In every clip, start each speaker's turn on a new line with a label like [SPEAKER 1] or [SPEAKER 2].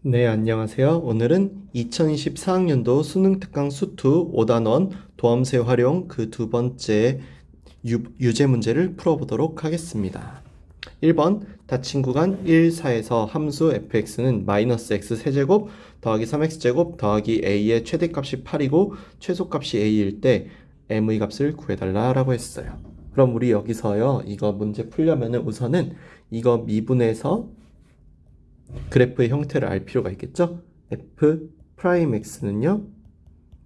[SPEAKER 1] 네, 안녕하세요. 오늘은 2024학년도 수능 특강 수투 5단원 도함수 활용 그 두 번째 유제 문제를 풀어보도록 하겠습니다. 1번 닫힌 구간 1, 4에서 함수 fx는 마이너스 x 세제곱 더하기 3x제곱 더하기 a의 최대값이 8이고 최소값이 a일 때 m의 값을 구해달라 라고 했어요. 그럼 우리 여기서요, 이거 문제 풀려면은 우선은 이거 미분해서 그래프의 형태를 알 필요가 있겠죠? f 프라임 x는요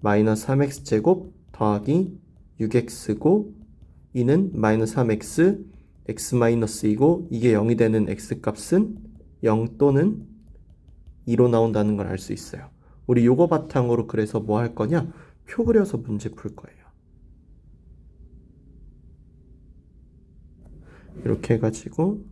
[SPEAKER 1] 마이너스 3x제곱 더하기 6x고 이는 마이너스 3x x 마이너스 2고 이게 0이 되는 x값은 0 또는 2로 나온다는 걸 알 수 있어요. 우리 요거 바탕으로 그래서 뭐 할 거냐? 표 그려서 문제 풀 거예요. 이렇게 해가지고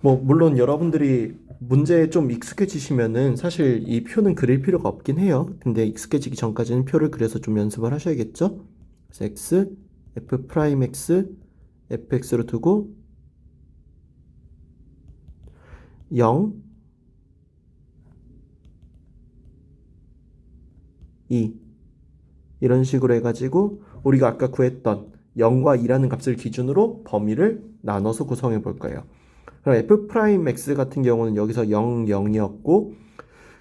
[SPEAKER 1] 물론 여러분들이 문제에 좀 익숙해지시면은 사실 이 표는 그릴 필요가 없긴 해요. 근데 익숙해지기 전까지는 표를 그려서 좀 연습을 하셔야겠죠? 그래서 x, f 프라임 x, fx로 두고 0, 2 이런 식으로 해가지고 우리가 아까 구했던 0과 2라는 값을 기준으로 범위를 나눠서 구성해 볼 거예요. 그럼 f 프라임 x 같은 경우는 여기서 0, 0이었고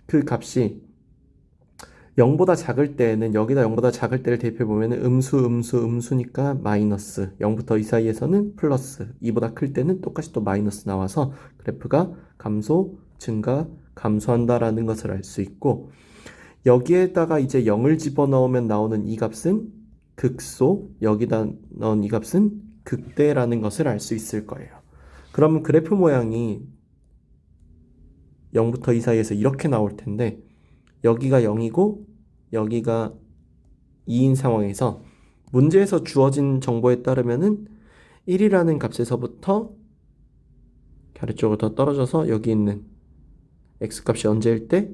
[SPEAKER 1] 그 값이 0보다 작을 때는 여기다 0보다 작을 때를 대입해 보면 음수니까 마이너스 0부터 2 사이에서는 플러스 2보다 클 때는 똑같이 또 마이너스 나와서 그래프가 감소, 증가, 감소한다라는 것을 알 수 있고 여기에다가 이제 0을 집어넣으면 나오는 이 값은 극소, 여기다 넣은 이 값은 극대라는 것을 알 수 있을 거예요. 그러면 그래프 모양이 0부터 2 사이에서 이렇게 나올 텐데 여기가 0이고 여기가 2인 상황에서 문제에서 주어진 정보에 따르면은 1이라는 값에서부터 아래쪽으로 더 떨어져서 여기 있는 x값이 언제일 때?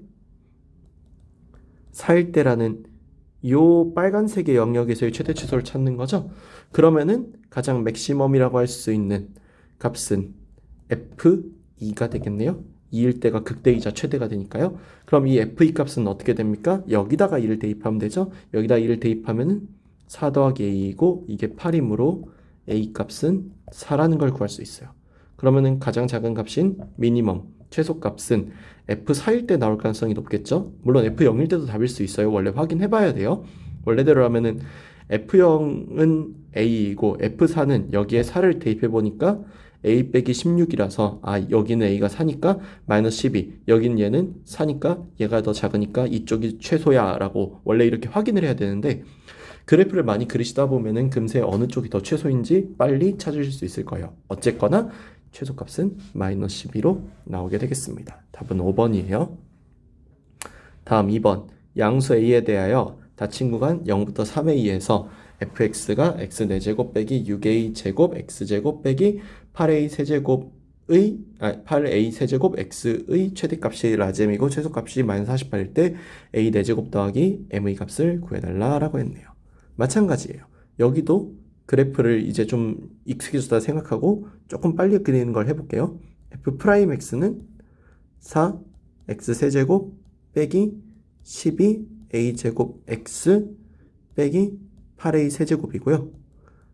[SPEAKER 1] 4일 때라는 요 빨간색의 영역에서의 최대 최소를 찾는 거죠. 그러면은 가장 맥시멈이라고 할 수 있는 값은 f2가 되겠네요. 2일 때가 극대이자 최대가 되니까요. 그럼 이 f2 값은 어떻게 됩니까? 여기다가 2를 대입하면 되죠. 여기다 2를 대입하면은 4 더하기 a이고 이게 8이므로 a 값은 4라는 걸 구할 수 있어요. 그러면은 가장 작은 값인 미니멈 최소값은 F4일 때 나올 가능성이 높겠죠? 물론 F0일 때도 답일 수 있어요. 원래 확인해 봐야 돼요. 원래대로 하면은 F0은 A이고 F4는 여기에 4를 대입해 보니까 A 빼기 16이라서 여기는 A가 4니까 마이너스 12 여긴 얘는 4니까 얘가 더 작으니까 이쪽이 최소야 라고 원래 이렇게 확인을 해야 되는데 그래프를 많이 그리시다 보면은 금세 어느 쪽이 더 최소인지 빨리 찾으실 수 있을 거예요. 어쨌거나 최소값은 마이너스 12로 나오게 되겠습니다. 답은 5번이에요. 다음 2번 양수 a에 대하여 닫힌 구간 0부터 3a에서 fx가 x 4제곱 빼기 6a 제곱 x제곱 빼기 8a 세제곱의 8a 세제곱 x의 최대값이 라잼이고 최소값이 마이너스 48일 때 a 4제곱 더하기 m의 값을 구해달라 라고 했네요. 마찬가지예요. 여기도 그래프를 이제 좀 익숙해졌다 생각하고 조금 빨리 그리는 걸 해볼게요. f 프라임 x는 4 x 세제곱 빼기 12 a 제곱 x 빼기 8a 세제곱이고요.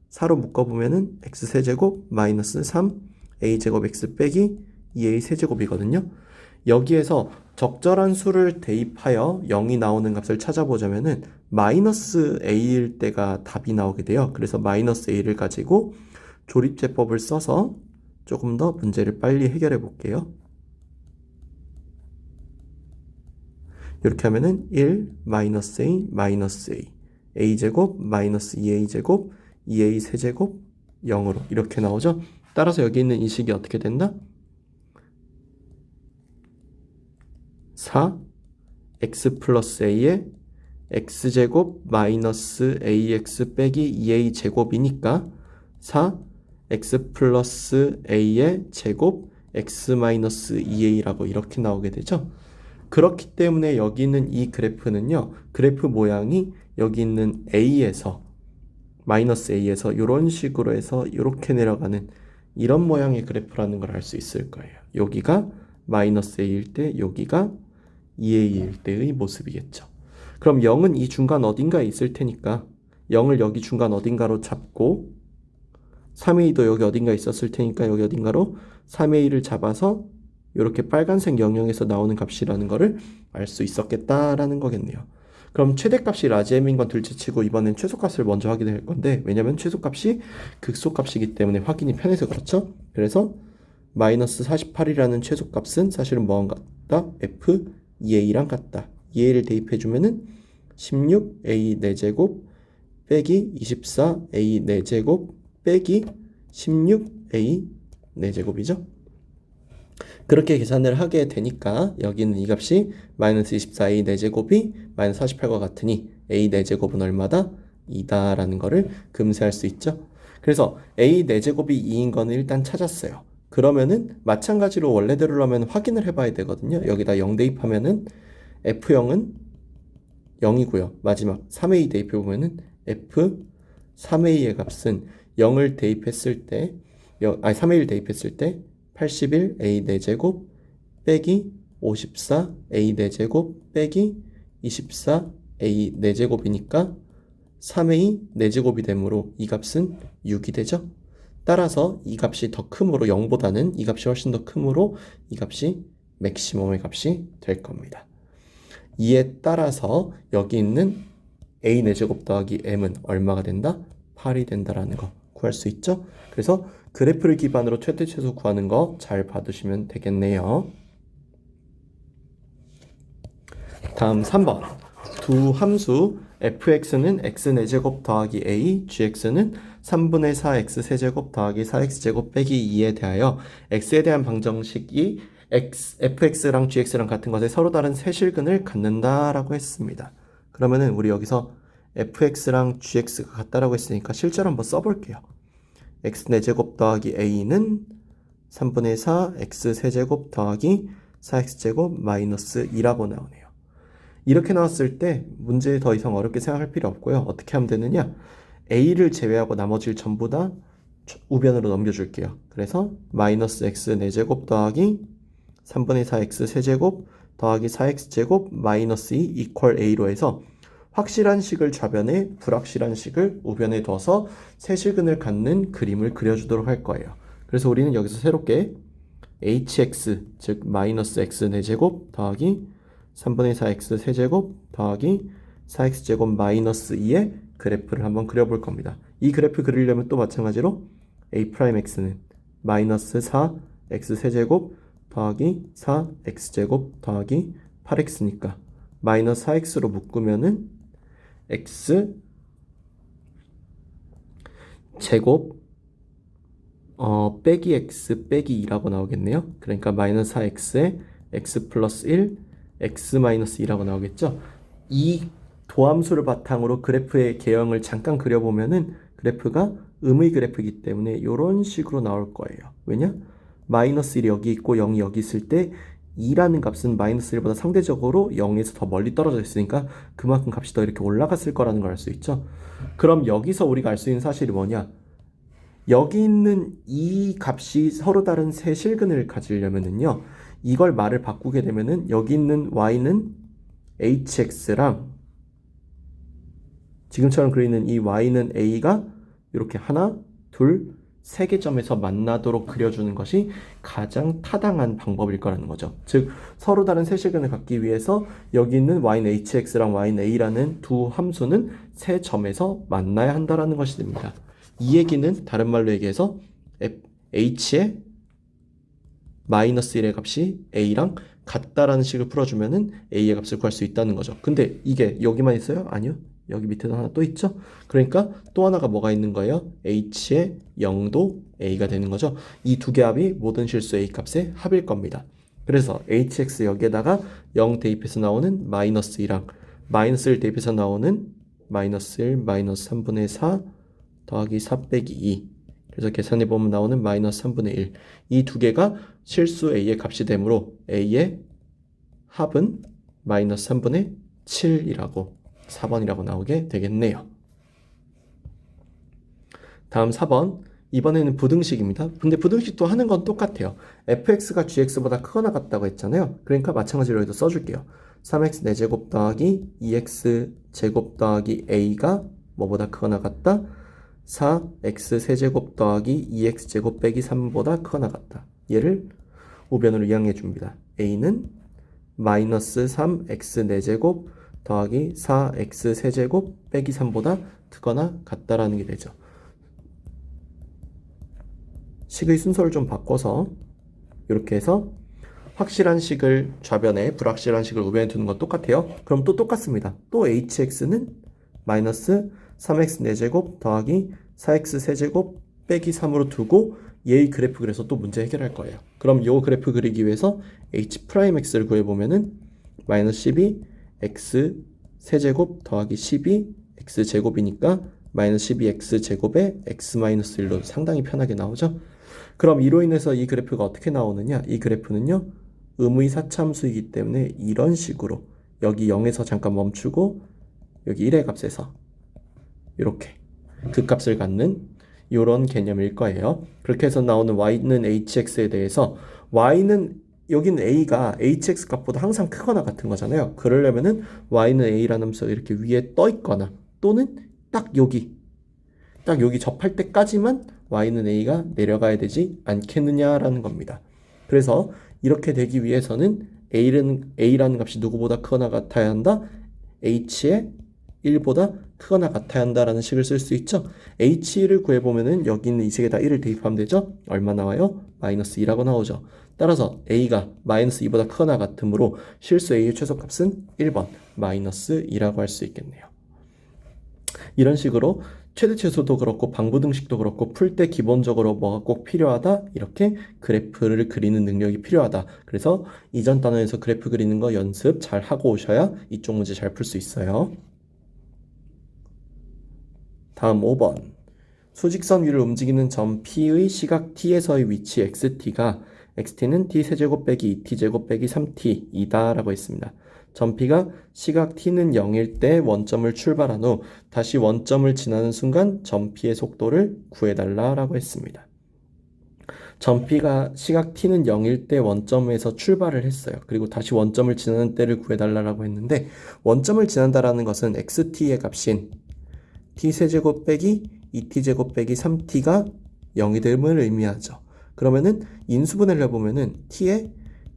[SPEAKER 1] 4로 묶어보면은 x 세제곱 마이너스 3 a 제곱 x 빼기 2a 세제곱이거든요. 여기에서 적절한 수를 대입하여 0이 나오는 값을 찾아보자면은 마이너스 a일 때가 답이 나오게 돼요. 그래서 마이너스 a를 가지고 조립제법을 써서 조금 더 문제를 빨리 해결해 볼게요. 이렇게 하면은 1 마이너스 a 마이너스 a a제곱 마이너스 2a제곱 2a 세제곱 0으로 이렇게 나오죠. 따라서 여기 있는 이 식이 어떻게 된다? 4 x 플러스 a에 x제곱 마이너스 ax 빼기 2a 제곱이니까 4 x 플러스 a의 제곱 x 마이너스 2a라고 이렇게 나오게 되죠. 그렇기 때문에 여기 있는 이 그래프는요, 그래프 모양이 여기 있는 a에서 마이너스 a에서 이런 식으로 해서 이렇게 내려가는 이런 모양의 그래프라는 걸 알 수 있을 거예요. 여기가 마이너스 a일 때 여기가 2a일 때의 모습이겠죠. 그럼 0은 이 중간 어딘가에 있을 테니까 0을 여기 중간 어딘가로 잡고 3a도 여기 어딘가에 있었을 테니까 여기 어딘가로 3a를 잡아서 이렇게 빨간색 영역에서 나오는 값이라는 거를 알 수 있었겠다라는 거겠네요. 그럼 최대값이 라지 m인 건 둘째치고 이번엔 최소값을 먼저 확인할 건데 왜냐면 최소값이 극소값이기 때문에 확인이 편해서 그렇죠. 그래서 마이너스 48이라는 최소값은 사실은 뭐랑 같다? f2a랑 같다. 2a를 대입해주면은 16a 4제곱 빼기 24a 4제곱 빼기 16a 4제곱이죠. 그렇게 계산을 하게 되니까 여기는 이 값이 마이너스 24a 4제곱이 마이너스 48과 같으니 a 4제곱은 얼마다? 2다라는 거를 금세할 수 있죠. 그래서 a 4제곱이 2인 거는 일단 찾았어요. 그러면은 마찬가지로 원래대로라면 확인을 해봐야 되거든요. 여기다 0 대입하면은 f0은 0이고요. 마지막 3a 대입해보면은 f3a의 값은 0을 대입했을 때 3a를 대입했을 때 81a 4제곱 빼기 54a 4제곱 빼기 24a 4제곱이니까 3a 4제곱이 되므로 이 값은 6이 되죠. 따라서 이 값이 더 크므로 0보다는 이 값이 훨씬 더 크므로 이 값이 맥시멈의 값이 될 겁니다. 이에 따라서 여기 있는 a 4제곱 더하기 m은 얼마가 된다? 8이 된다라는 거 구할 수 있죠? 그래서 그래프를 기반으로 최대 최소 구하는 거 잘 봐두시면 되겠네요. 다음 3번. 두 함수 fx는 x 4제곱 더하기 a, gx는 3분의 4x 세제곱 더하기 4x제곱 빼기 2에 대하여 x에 대한 방정식이 fx랑 gx랑 같은 것에 서로 다른 세실근을 갖는다라고 했습니다. 그러면은 우리 여기서 fx랑 gx가 같다라고 했으니까 실제로 한번 써볼게요. x 4제곱 더하기 a는 3분의 4 x 세제곱 더하기 4x제곱 마이너스 2라고 나오네요. 이렇게 나왔을 때 문제 더 이상 어렵게 생각할 필요 없고요. 어떻게 하면 되느냐? a를 제외하고 나머지를 전부 다 우변으로 넘겨줄게요. 그래서 마이너스 x 4제곱 더하기 3분의 4x 세제곱 더하기 4x제곱 마이너스 2 이퀄 a로 해서 확실한 식을 좌변에 불확실한 식을 우변에 둬서 세실근을 갖는 그림을 그려주도록 할 거예요. 그래서 우리는 여기서 새롭게 hx 즉 마이너스 x 4제곱 더하기 3분의 4x 세제곱 더하기 4x제곱 마이너스 2의 그래프를 한번 그려볼 겁니다. 이 그래프 그리려면 또 마찬가지로 a'x는 마이너스 4x 세제곱 더하기 4x제곱 더하기 8x니까 마이너스 4x로 묶으면은 x 제곱 빼기 x 빼기 2라고 나오겠네요. 그러니까 마이너스 4x에 x 플러스 1 x 마이너스 2라고 나오겠죠. 이 도함수를 바탕으로 그래프의 개형을 잠깐 그려보면은 그래프가 음의 그래프이기 때문에 이런 식으로 나올 거예요. 왜냐? 마이너스 1이 여기 있고 0이 여기 있을 때 2라는 값은 마이너스 1보다 상대적으로 0에서 더 멀리 떨어져 있으니까 그만큼 값이 더 이렇게 올라갔을 거라는 걸 알 수 있죠. 그럼 여기서 우리가 알 수 있는 사실이 뭐냐? 여기 있는 이 값이 서로 다른 세 실근을 가지려면은요. 이걸 말을 바꾸게 되면은 여기 있는 y는 hx랑 지금처럼 그리는 이 y는 a가 이렇게 하나, 둘, 세 개 점에서 만나도록 그려주는 것이 가장 타당한 방법일 거라는 거죠. 즉 서로 다른 세실근을 갖기 위해서 여기 있는 y는 hx랑 y는 a라는 두 함수는 세 점에서 만나야 한다라는 것이 됩니다. 이 얘기는 다른 말로 얘기해서 h의 마이너스 1의 값이 a랑 같다라는 식을 풀어주면은 a의 값을 구할 수 있다는 거죠. 근데 이게 여기만 있어요? 아니요. 여기 밑에도 하나 또 있죠? 그러니까 또 하나가 뭐가 있는 거예요? h의 0도 a가 되는 거죠. 이 두 개 합이 모든 실수 a 값의 합일 겁니다. 그래서 hx 여기에다가 0 대입해서 나오는 마이너스 2랑 마이너스 1 대입해서 나오는 마이너스 1 마이너스 3분의 4 더하기 4 빼기 2 그래서 계산해보면 나오는 마이너스 3분의 1 이 두 개가 실수 a의 값이 되므로 a의 합은 마이너스 3분의 7이라고 4번이라고 나오게 되겠네요. 다음 4번 이번에는 부등식입니다. 근데 부등식도 하는 건 똑같아요. fx가 gx보다 크거나 같다고 했잖아요. 그러니까 마찬가지로 여기도 써줄게요. 3x 4제곱 더하기 2x 제곱 더하기 a가 뭐보다 크거나 같다? 4x 세제곱 더하기 2x 제곱 빼기 3보다 크거나 같다. 얘를 우변으로 이항해 줍니다. a는 마이너스 3x 4제곱 더하기 4x 세제곱 빼기 3보다 크거나 같다라는 게 되죠. 식의 순서를 좀 바꿔서 이렇게 해서 확실한 식을 좌변에 불확실한 식을 우변에 두는 건 똑같아요. 그럼 또 똑같습니다. 또 hx는 마이너스 3x 4제곱 더하기 4x 세제곱 빼기 3으로 두고 얘의 그래프 그래서 또 문제 해결할 거예요. 그럼 요 그래프 그리기 위해서 h'x를 구해보면은 마이너스 12 x 세제곱 더하기 12 x 제곱이니까 마이너스 12 x 제곱에 x 마이너스 1로 상당히 편하게 나오죠. 그럼 이로 인해서 이 그래프가 어떻게 나오느냐? 이 그래프는요, 음의 사차함수이기 때문에 이런 식으로 여기 0에서 잠깐 멈추고 여기 1의 값에서 이렇게 그 값을 갖는 이런 개념일 거예요. 그렇게 해서 나오는 y는 hx에 대해서 y는 여기는 a가 hx 값보다 항상 크거나 같은 거잖아요. 그러려면은 y는 a라는 함수가 이렇게 위에 떠 있거나 또는 딱 여기 접할 때까지만 y는 a가 내려가야 되지 않겠느냐라는 겁니다. 그래서 이렇게 되기 위해서는 a라는 값이 누구보다 크거나 같아야 한다? h의 1보다 크거나 같아야 한다라는 식을 쓸 수 있죠. h1을 구해보면은 여기 있는 이 세 개 다 1을 대입하면 되죠. 얼마 나와요? 마이너스 2라고 나오죠. 따라서 a가 마이너스 2보다 크거나 같으므로 실수 a의 최소값은 1번 마이너스 2라고 할 수 있겠네요. 이런 식으로 최대최소도 그렇고 방부등식도 그렇고 풀 때 기본적으로 뭐가 꼭 필요하다? 이렇게 그래프를 그리는 능력이 필요하다. 그래서 이전 단원에서 그래프 그리는 거 연습 잘 하고 오셔야 이쪽 문제 잘 풀 수 있어요. 다음 5번. 수직선 위를 움직이는 점 P의 시각 T에서의 위치 XT가 XT는 T세제곱 빼기 2T제곱 빼기 3T이다 라고 했습니다. 점 P가 시각 T는 0일 때 원점을 출발한 후 다시 원점을 지나는 순간 점 P의 속도를 구해달라 라고 했습니다. 점 P가 시각 T는 0일 때 원점에서 출발을 했어요. 그리고 다시 원점을 지나는 때를 구해달라고 했는데 원점을 지난다라는 것은 XT의 값인 t세제곱 빼기 2t제곱 빼기 3t가 0이 됨을 의미하죠. 그러면은 인수분해를 해보면은 t의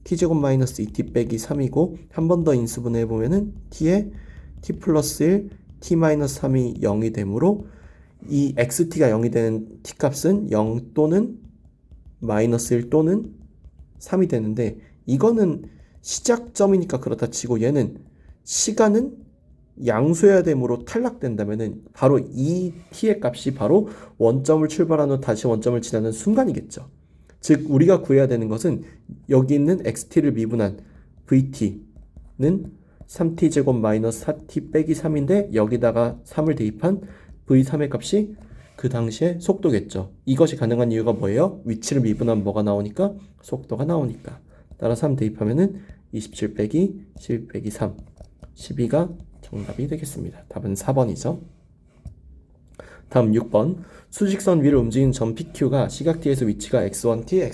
[SPEAKER 1] t제곱 마이너스 2t 빼기 3이고 한 번 더 인수분해 해보면은 t의 t 플러스 1 t 마이너스 3이 0이 되므로 이 xt가 0이 되는 t값은 0 또는 마이너스 1 또는 3이 되는데 이거는 시작점이니까 그렇다 치고 얘는 시간은 양수해야 되므로 탈락된다면은 바로 이 t의 값이 바로 원점을 출발한 후 다시 원점을 지나는 순간이겠죠. 즉 우리가 구해야 되는 것은 여기 있는 xt를 미분한 vt는 3t제곱 마이너스 4t 빼기 3인데 여기다가 3을 대입한 v3의 값이 그 당시의 속도겠죠. 이것이 가능한 이유가 뭐예요? 위치를 미분하면 뭐가 나오니까? 속도가 나오니까. 따라 3 대입하면은 27 빼기 11 빼기 3 12가 정답이 되겠습니다. 답은 4번이죠. 다음 6번. 수직선 위를 움직이는 점 PQ가 시각 T에서 위치가 x1t,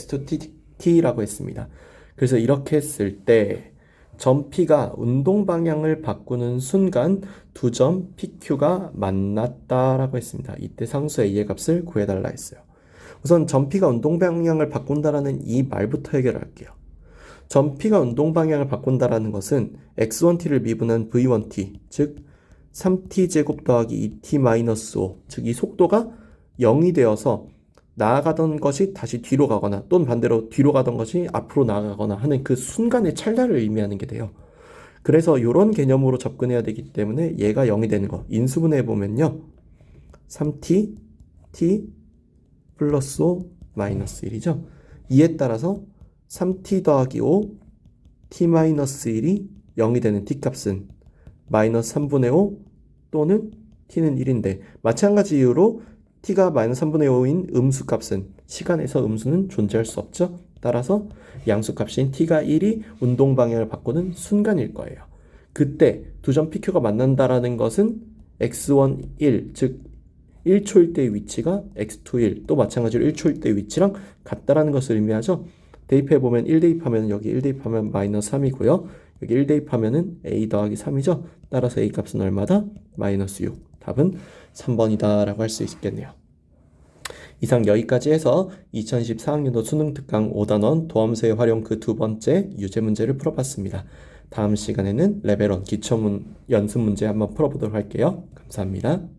[SPEAKER 1] x2t라고 했습니다. 그래서 이렇게 했을 때 점 P가 운동 방향을 바꾸는 순간 두 점 PQ가 만났다라고 했습니다. 이때 상수 A의 값을 구해달라 했어요. 우선 점 P가 운동 방향을 바꾼다라는 이 말부터 해결할게요. 점 P가 운동 방향을 바꾼다라는 것은 x1t를 미분한 v1t, 즉 3t제곱 더하기 2t-5, 즉 이 속도가 0이 되어서 나아가던 것이 다시 뒤로 가거나 또는 반대로 뒤로 가던 것이 앞으로 나아가거나 하는 그 순간의 찰나를 의미하는 게 돼요. 그래서 이런 개념으로 접근해야 되기 때문에 얘가 0이 되는 거 인수분해 보면요. 3t, t 플러스 5 마이너스 1이죠. 이에 따라서 3t 더하기 5 t-1이 0이 되는 t값은 마이너스 3분의 5 또는 t는 1인데 마찬가지 이유로 t가 마이너스 3분의 5인 음수값은 시간에서 음수는 존재할 수 없죠. 따라서 양수값인 t가 1이 운동 방향을 바꾸는 순간일 거예요. 그때 두 점 PQ가 만난다라는 것은 x1, 1, 즉 1초일 때의 위치가 x2, 1, 또 마찬가지로 1초일 때의 위치랑 같다라는 것을 의미하죠. 대입해보면 1 대입하면 여기 1 대입하면 마이너스 3이고요. 여기 1 대입하면은 a 더하기 3이죠. 따라서 a 값은 얼마다? 마이너스 6. 답은 3번이다 라고 할 수 있겠네요. 이상 여기까지 해서 2024학년도 수능 특강 5단원 도함수의 활용 그 두 번째 유제 문제를 풀어봤습니다. 다음 시간에는 레벨 1 기초문 연습 문제 한번 풀어보도록 할게요. 감사합니다.